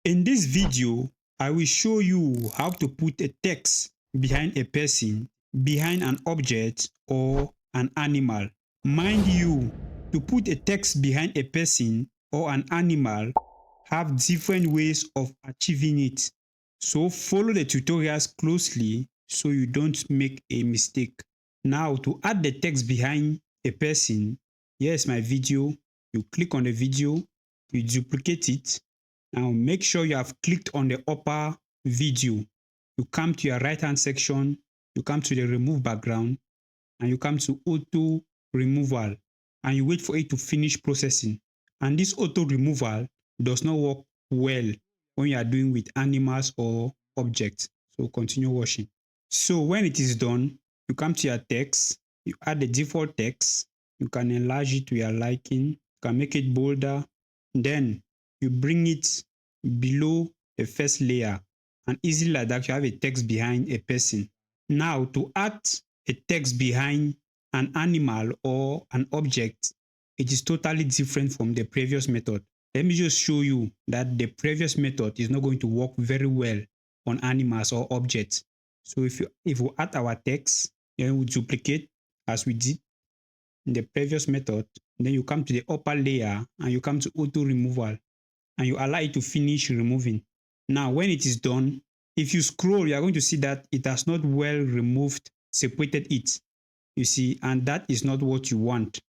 In this video, I will show you how to put a text behind a person, behind an object or an animal. Mind you, to put a text behind a person or an animal have different ways of achieving it. So follow the tutorials closely so you don't make a mistake. Now to add the text behind a person, here's my video. You click on the video, you duplicate it. Now make sure you have clicked on the upper video. You come to your right hand section, you come to the remove background, and you come to auto removal, and you wait for it to finish processing. And this auto removal does not work well when you are doing with animals or objects. So continue watching. So when it is done, you come to your text, you add the default text, you can enlarge it to your liking, you can make it bolder, then you bring it below the first layer, and easily like that you have a text behind a person. Now to add a text behind an animal or an object, it is totally different from the previous method. Let me just show you that the previous method is not going to work very well on animals or objects. So if we add our text, then we duplicate as we did in the previous method, then you come to the upper layer and you come to auto removal and you allow it to finish removing. Now when it is done, if you scroll, you are going to see that it has not well removed, separated it. You see, and that is not what you want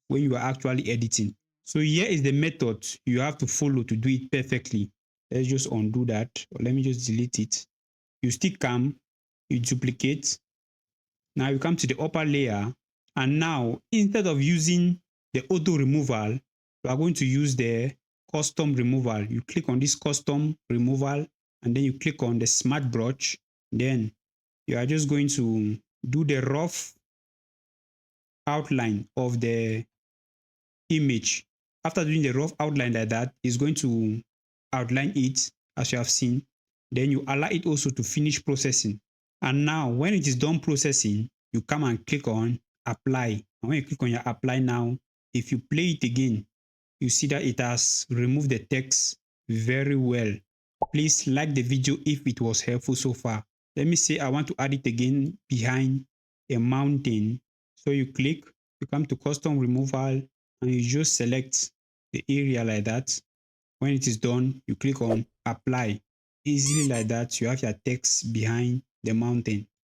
when you are actually editing. So here is the method you have to follow to do it perfectly. Let's just undo that, or let me just delete it. You still come, you duplicate. Now you come to the upper layer, and now instead of using the auto removal, you are going to use the custom removal. You click on this custom removal, and then you click on the smart brush. Then you are just going to do the rough outline of the image. After doing the rough outline like that, it's going to outline it as you have seen. Then you allow it also to finish processing. And now when it is done processing, you come and click on apply. And when you click on your apply now, if you play it again, you see that it has removed the text very well. Please like the video if it was helpful so far. Let me say I want to add it again behind a mountain. So you click, you come to custom removal, and you just select the area like that. When it is done, you click on apply. Easily like that, you have your text behind the mountain.